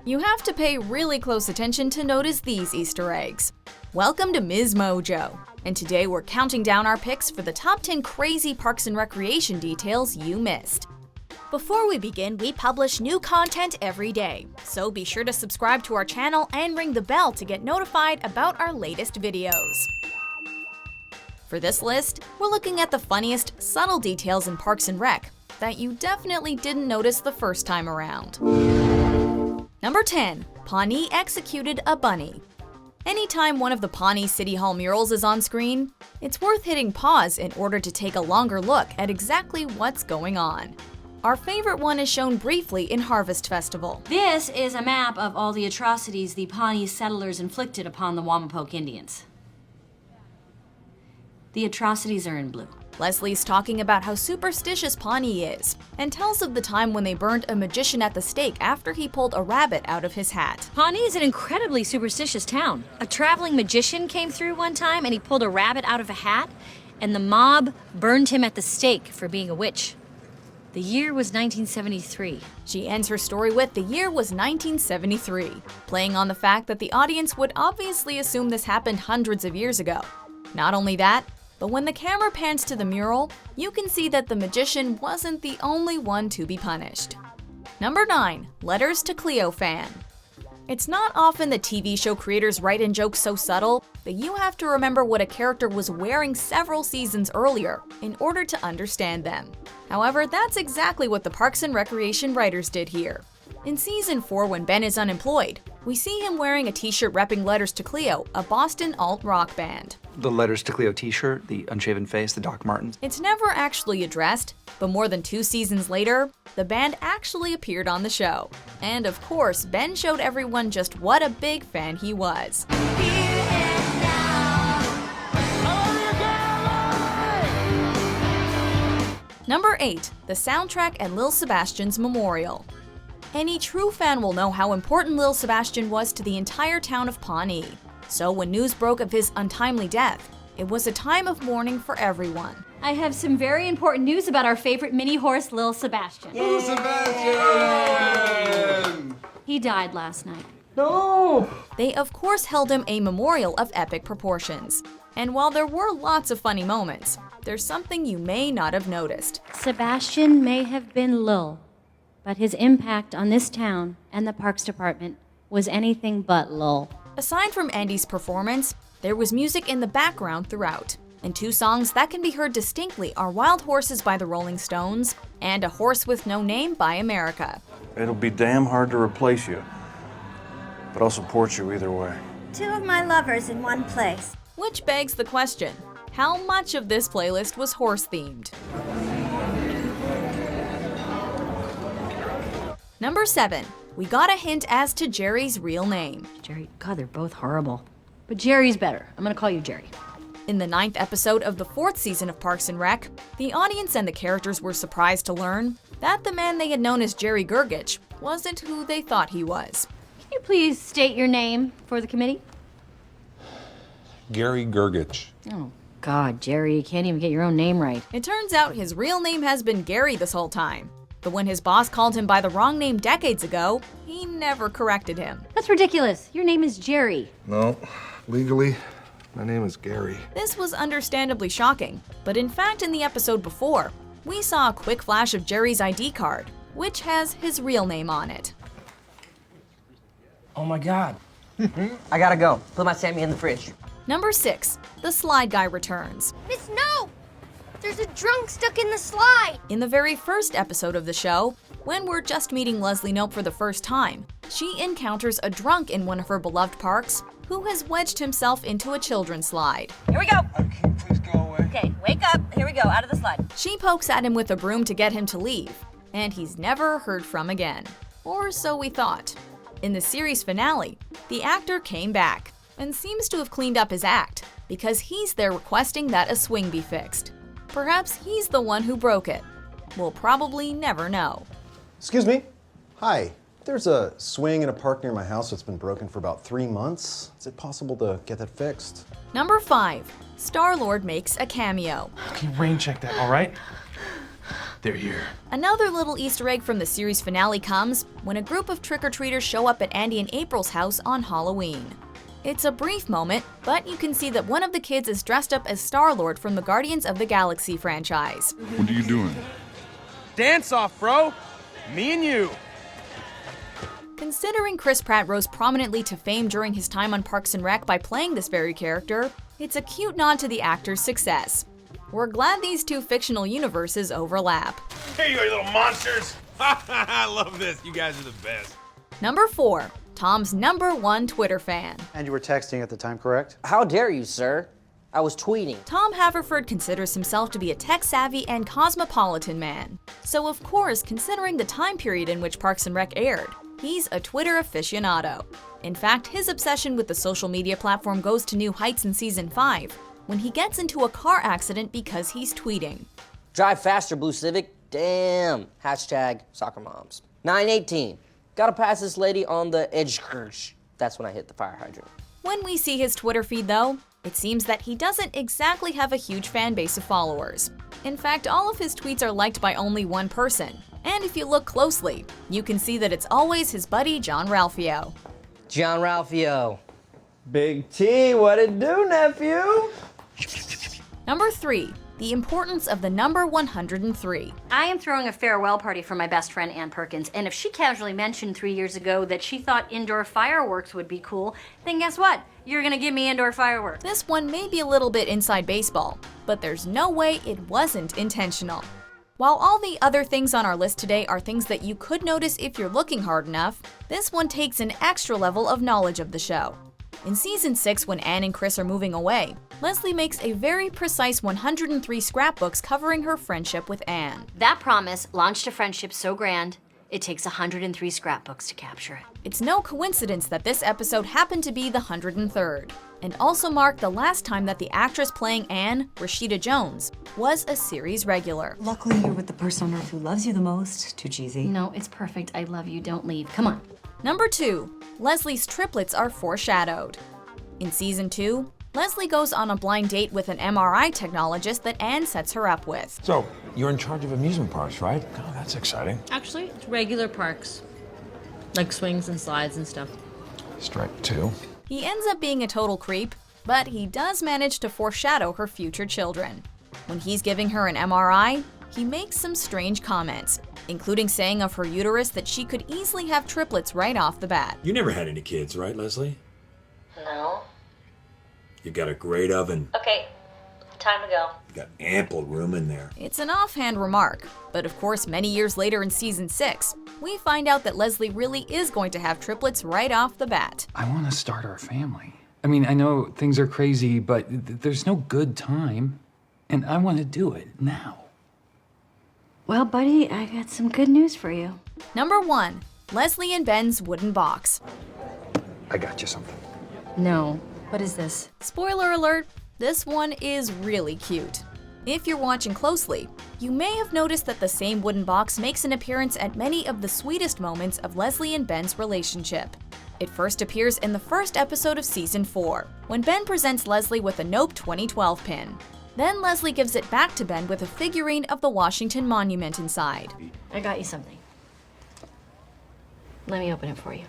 You have to pay really close attention to notice these Easter eggs. Welcome to MsMojo, and today we're counting down our picks for the top 10 crazy Parks and Recreation details you missed. Before we begin, we publish new content every day, so be sure to subscribe to our channel and ring the bell to get notified about our latest videos. For this list, we're looking at the funniest, subtle details in Parks and Rec that you definitely didn't notice the first time around. Number 10. Pawnee executed a bunny. Anytime one of the Pawnee City Hall murals is on screen, it's worth hitting pause in order to take a longer look at exactly what's going on. Our favorite one is shown briefly in Harvest Festival. This is a map of all the atrocities the Pawnee settlers inflicted upon the Wamapoke Indians. The atrocities are in blue. Leslie's talking about how superstitious Pawnee is, and tells of the time when they burned a magician at the stake after he pulled a rabbit out of his hat. Pawnee is an incredibly superstitious town. A traveling magician came through one time and he pulled a rabbit out of a hat, and the mob burned him at the stake for being a witch. The year was 1973. She ends her story with "the year was 1973, playing on the fact that the audience would obviously assume this happened hundreds of years ago. Not only that, but when the camera pans to the mural, you can see that the magician wasn't the only one to be punished. Number 9. Letters to Cleo Fan. It's not often that TV show creators write in jokes so subtle that you have to remember what a character was wearing several seasons earlier in order to understand them. However, that's exactly what the Parks and Recreation writers did here. In Season 4, when Ben is unemployed, we see him wearing a t-shirt repping Letters to Cleo, a Boston alt-rock band. The Letters to Cleo t-shirt, the unshaven face, the Doc Martens. It's never actually addressed, but more than 2 seasons later, the band actually appeared on the show. And of course, Ben showed everyone just what a big fan he was. Number 8. The soundtrack at Lil Sebastian's memorial. Any true fan will know how important Lil Sebastian was to the entire town of Pawnee. So when news broke of his untimely death, it was a time of mourning for everyone. I have some very important news about our favorite mini horse, Lil Sebastian. Lil Sebastian! He died last night. No! They of course held him a memorial of epic proportions. And while there were lots of funny moments, there's something you may not have noticed. Sebastian may have been Lil, but his impact on this town and the Parks Department was anything but Lil. Aside from Andy's performance, there was music in the background throughout. And 2 songs that can be heard distinctly are Wild Horses by the Rolling Stones and A Horse with No Name by America. It'll be damn hard to replace you, but I'll support you either way. 2 of my lovers in one place. Which begs the question, how much of this playlist was horse-themed? Number 7. We got a hint as to Jerry's real name. Jerry, God, they're both horrible. But Jerry's better. I'm gonna call you Jerry. In the 9th episode of the 4th season of Parks and Rec, the audience and the characters were surprised to learn that the man they had known as Jerry Gergich wasn't who they thought he was. Can you please state your name for the committee? Gary Gergich. Oh, God, Jerry, you can't even get your own name right. It turns out his real name has been Gary this whole time. But when his boss called him by the wrong name decades ago, he never corrected him. That's ridiculous. Your name is Jerry. No, legally, my name is Gary. This was understandably shocking, but in fact in the episode before, we saw a quick flash of Jerry's ID card, which has his real name on it. Oh my God. I gotta go. Put my Sammy in the fridge. Number 6. The Slide Guy returns. Miss, no! There's a drunk stuck in the slide! In the very first episode of the show, when we're just meeting Leslie Knope for the first time, she encounters a drunk in one of her beloved parks who has wedged himself into a children's slide. Here we go. Okay, please go away. Okay, wake up. Here we go, out of the slide. She pokes at him with a broom to get him to leave, and he's never heard from again. Or so we thought. In the series finale, the actor came back and seems to have cleaned up his act because he's there requesting that a swing be fixed. Perhaps he's the one who broke it. We'll probably never know. Excuse me. Hi. There's a swing in a park near my house that's been broken for about 3 months. Is it possible to get that fixed? Number 5. Star-Lord makes a cameo. Okay, rain check that, all right? They're here. Another little Easter egg from the series finale comes when a group of trick-or-treaters show up at Andy and April's house on Halloween. It's a brief moment, but you can see that one of the kids is dressed up as Star-Lord from the Guardians of the Galaxy franchise. What are you doing? Dance off, bro. Me and you. Considering Chris Pratt rose prominently to fame during his time on Parks and Rec by playing this very character, it's a cute nod to the actor's success. We're glad these two fictional universes overlap. Here you are, you little monsters. I love this. You guys are the best. Number 4. Tom's #1 Twitter fan. And you were texting at the time, correct? How dare you, sir? I was tweeting. Tom Haverford considers himself to be a tech-savvy and cosmopolitan man. So of course, considering the time period in which Parks and Rec aired, he's a Twitter aficionado. In fact, his obsession with the social media platform goes to new heights in Season 5, when he gets into a car accident because he's tweeting. Drive faster, Blue Civic. Damn. Hashtag soccer moms. 9:18. Gotta pass this lady on the edge. That's when I hit the fire hydrant. When we see his Twitter feed though, it seems that he doesn't exactly have a huge fan base of followers. In fact, all of his tweets are liked by only one person. And if you look closely, you can see that it's always his buddy John Ralphio. John Ralphio. Big T, what it do, nephew? Number 3. The importance of the number 103. I am throwing a farewell party for my best friend Ann Perkins, and if she casually mentioned 3 years ago that she thought indoor fireworks would be cool, then guess what? You're gonna give me indoor fireworks. This one may be a little bit inside baseball, but there's no way it wasn't intentional. While all the other things on our list today are things that you could notice if you're looking hard enough, this one takes an extra level of knowledge of the show. In Season 6, when Anne and Chris are moving away, Leslie makes a very precise 103 scrapbooks covering her friendship with Anne. That promise launched a friendship so grand, it takes 103 scrapbooks to capture it. It's no coincidence that this episode happened to be the 103rd, and also marked the last time that the actress playing Anne, Rashida Jones, was a series regular. Luckily, you're with the person on earth who loves you the most. Too cheesy. No, it's perfect. I love you. Don't leave. Come on. Number 2. Leslie's triplets are foreshadowed. In Season 2, Leslie goes on a blind date with an MRI technologist that Anne sets her up with. So, you're in charge of amusement parks, right? Oh, that's exciting. Actually, it's regular parks. Like swings and slides and stuff. Strike 2. He ends up being a total creep, but he does manage to foreshadow her future children. When he's giving her an MRI, he makes some strange comments, including saying of her uterus that she could easily have triplets right off the bat. You never had any kids, right, Leslie? No. You got a great oven. Okay, time to go. You got ample room in there. It's an offhand remark, but of course many years later in Season 6, we find out that Leslie really is going to have triplets right off the bat. I want to start our family. I mean, I know things are crazy, but there's no good time, and I want to do it now. Well, buddy, I got some good news for you. Number 1. Leslie and Ben's wooden box. I got you something. No. What is this? Spoiler alert, this one is really cute. If you're watching closely, you may have noticed that the same wooden box makes an appearance at many of the sweetest moments of Leslie and Ben's relationship. It first appears in the first episode of Season 4, when Ben presents Leslie with a Nope 2012 pin. Then Leslie gives it back to Ben with a figurine of the Washington Monument inside. I got you something. Let me open it for you.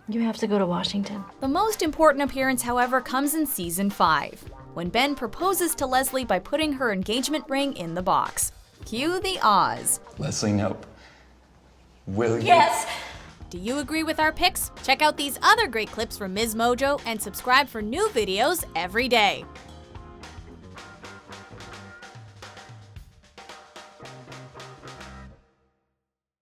You have to go to Washington. The most important appearance, however, comes in Season 5, when Ben proposes to Leslie by putting her engagement ring in the box. Cue the Oz. Leslie, nope. Will you? Yes! Do you agree with our picks? Check out these other great clips from MsMojo and subscribe for new videos every day.